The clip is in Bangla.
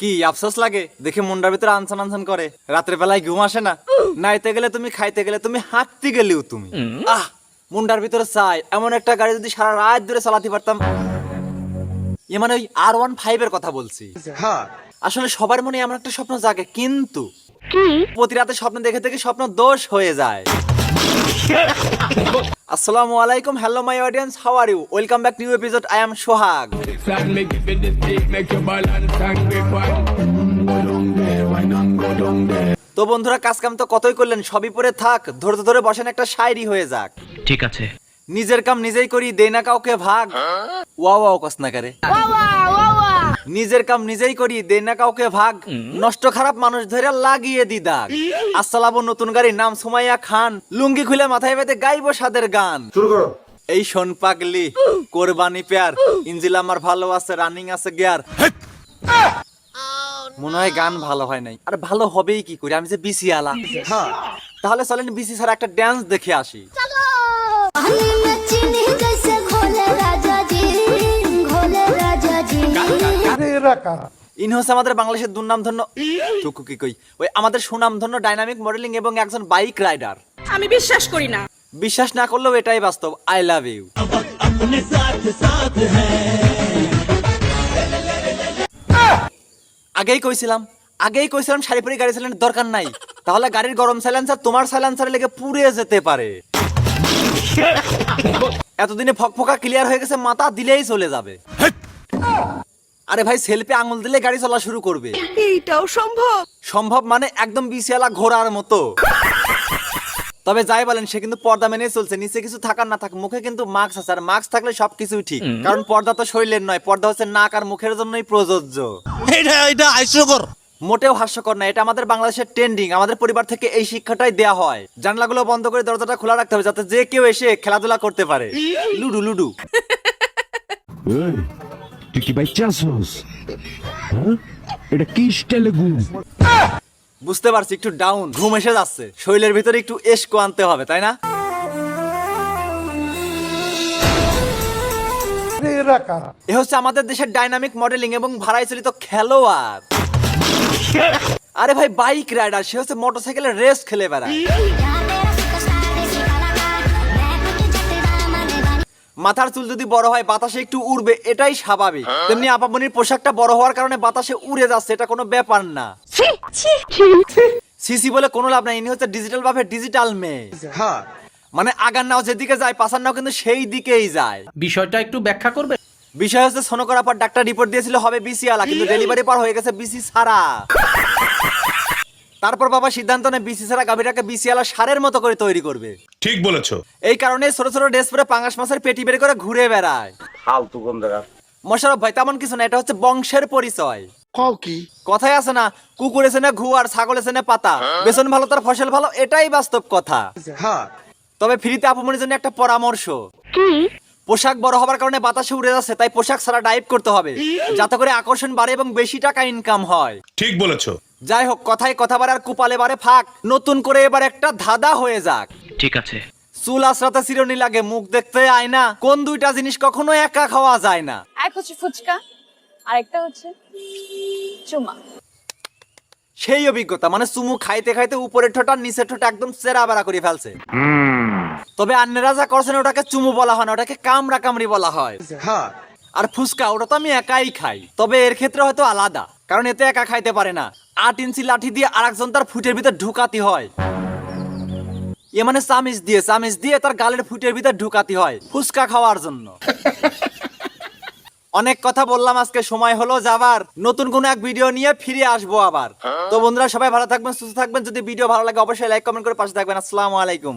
কি আফসোস লাগে দেখে মনটার ভিতরে আনসান আনসান করে, রাতের বেলায় ঘুম আসে না, নাইতে গেলে তুমি, খাইতে গেলে তুমি, হাঁটতে গেলেও তুমি। মনটার ভিতরে চাই এমন একটা গাড়ি যদি সারা রাত ধরে চালাতে পারতাম। এ মানে ওই R15 এর কথা বলছি। আসলে সবার মনে এমন একটা স্বপ্ন জাগে, কিন্তু প্রতি রাতে স্বপ্ন দেখে দেখে স্বপ্ন দোষ হয়ে যায়। আসসালামু আলাইকুম, hello my audience, how are you? Welcome back new episode. I am Sohag. তো বন্ধুরা, কাজ কাম তো কতই করলেন, সবই পরে থাক, ধৈর্য ধরে বসেন, একটা শায়রি হয়ে যাক। ঠিক আছে। নিজের কাম নিজেই করি, দেই না কাউকে ভাগ। ওয়াও ওয়াও কস না করে। নিজের কাম নিজেই করি, দেই না কাউকে ভাগ, নষ্ট খারাপ মানুষ ধরে লাগিয়ে দি দাগ। আসসালামু নতুন গাড়ি, নাম সুমাইয়া খান, লুঙ্গি খুলে মাথায় বেঁধে গাইবো সাদের গান। শুরু করো। এই শোন পাগলি, কোরবানি পেয়ার, ইঞ্জিল আমার ভালো আছে, রানিং আছে গিয়ার। মনে হয় গান ভালো হয় নাই, আর ভালো হবেই কি করে, আমি যে বিসি আলা। তাহলে চলেন বিসি ছাড়া একটা ড্যান্স দেখে আসি। ইনি হচ্ছে আমাদের বাংলাদেশের দুর্নামধন্য, ওই আমাদের সুনামধন্য ডাইনামিক মডেলিং এবং একজন বাইক রাইডার। আমি বিশ্বাস করি না। বিশ্বাস না করলেও এটাই বাস্তব। I love you. আগেই কইছিলাম শাড়ি পরে গাড়ি চালানোর দরকার নাই, তাহলে গাড়ির গরম সাইলেন্সার তোমার সাইলেন্সারে লেগে পুড়ে যেতে পারে। এতদিনে ফকফকা ক্লিয়ার হয়ে গেছে, মাথা দিলেই চলে যাবে। আরে ভাই, সেলফি আঙুল দিলে গাড়ি চলা শুরু করবে। এইটাও সম্ভব? সম্ভব মানে একদম বিশালা ঘোড়ার মতো। তবে যাই বলেন, সে কিন্তু পর্দা মেনে চলছে, নিচে কিছু থাকার না থাক, মুখে কিন্তু মাস্ক আছে, আর মাস্ক থাকলে সবকিছুই ঠিক। কারণ পর্দা তো শরীরের নয়, পর্দা হচ্ছে নাক আর মুখের জন্যই প্রযোজ্য। এটা হাস্যকর, মোটেও হাস্যকর না, এটা আমাদের বাংলাদেশের ট্রেন্ডিং। আমাদের পরিবার থেকে এই শিক্ষাটাই দেয়া হয়। জানলাগুলো বন্ধ করে দরজাটা খোলা রাখতে হবে, যাতে যে কেউ এসে খেলাধুলা করতে পারে। Ludo ludo. তুই কি বাচ্চা আছিস? এটা কি স্টাইলে ঘুম? বুঝতে পারছি, একটু ডাউন, ঘুম এসে যাচ্ছে, শরীরের ভিতরে একটু এসকো আনতে হবে, তাই না? এ হচ্ছে আমাদের দেশের ডাইনামিক মডেলিং এবং ভাড়ায় চালিত খেলোয়াড়। আরে ভাই, বাইক রাইডার, সে হচ্ছে মোটরসাইকেলের রেস খেলে বেড়ায়। মাথার চুল যদি বড় হয়, বাতাসে একটু উড়বে, এটাই স্বাভাবিক। তেমনি আপামনির পোশাকটা বড় হওয়ার কারণে বাতাসে উড়ে যাচ্ছে, এটা কোনো ব্যাপার না। সিসি বলে কোনো লাভ নাই, ইনি হচ্ছে ডিজিটাল ভাবে ডিজিটাল মেয়ে। মানে আগার নাও যেদিকে যায়, পাশার নাও কিন্তু সেই দিকেই যায়। বিষয়টা একটু ব্যাখ্যা করবে? বিষয় হচ্ছে, সোনো করার পর ডাক্তার রিপোর্ট দিয়েছিল হবে বিসি আলা, কিন্তু ডেলিভারি পর হয়ে গেছে বিসি ছাড়া। তারপর বাবা সিদ্ধান্ত নেয় বিসি ছাড়া গাভীটাকে বিসি আলা সারের মতো করে তৈরি করবে। ঠিক বলেছো। এই কারণে ছোট ছোট ড্রেস পরে পাঙ্গাস মাছের পেটি বের করে ঘুরে বেড়ায়। ফালতু কোন জায়গা। মোশাররফ ভাই, তেমন কিছু না, এটা হচ্ছে বংশের পরিচয়। কথায় আছে না, কুকুর এসে না ঘু আর ছাগল এসে না পাতা, বেসন ভালো তার ফসল ভালো, এটাই বাস্তব কথা। তবে ফ্রিতে আপুমনির জন্য একটা পরামর্শ। পোশাক বড় হবার কারণে বাতাসে উড়ে যাচ্ছে, তাই পোশাক ছাড়া ডাইভ করতে হবে, যাতে করে আকর্ষণ বাড়ে এবং বেশি টাকা ইনকাম হয়। ঠিক বলেছো। যাই হোক, কথায় কথা বাড়ে আর কুপালে বাড়ে ফাঁক, নতুন করে এবার একটা ধাঁধা হয়ে যাক। ঠিক আছে। চুল আঁচড়াতে চিরুনি লাগে, মুখ দেখতে আয়না, কোন দুইটা জিনিস কখনো একা খাওয়া যায় না? এক হচ্ছে ফুচকা, আরেকটা হচ্ছে চুমা। সেই অভিজ্ঞতা, মানে চুমু খাইতে খাইতে উপরের ঠোঁট আর নিচের ঠোঁট একদম চেরা বেড়া করে ফেলছে। তবে আন্নেরা যা করছেন, ওটাকে চুমু বলা হয় না, ওটাকে কামড়া কামড়ি বলা হয়। আর ফুচকা, ওটা তো আমি একাই খাই, তবে এর ক্ষেত্রে হয়তো আলাদা, কারণ এতে একা খাইতে পারে না, 8 ইঞ্চি লাঠি দিয়ে আরেকজন তার ফুটের ভিতর ঢুকাতে হয়। এ মানে চামিচ দিয়ে তার গালের ফুটের ভিতর ঢুকাতে হয় ফুচকা খাওয়ার জন্য। অনেক কথা বললাম, আজকে সময় হলো যাবার। নতুন কোন এক ভিডিও নিয়ে ফিরে আসবো আবার। তো বন্ধুরা, সবাই ভালো থাকবেন, সুস্থ থাকবেন। যদি ভিডিও ভালো লাগে অবশ্যই লাইক কমেন্ট করে পাশে থাকবেন। আসসালামু আলাইকুম।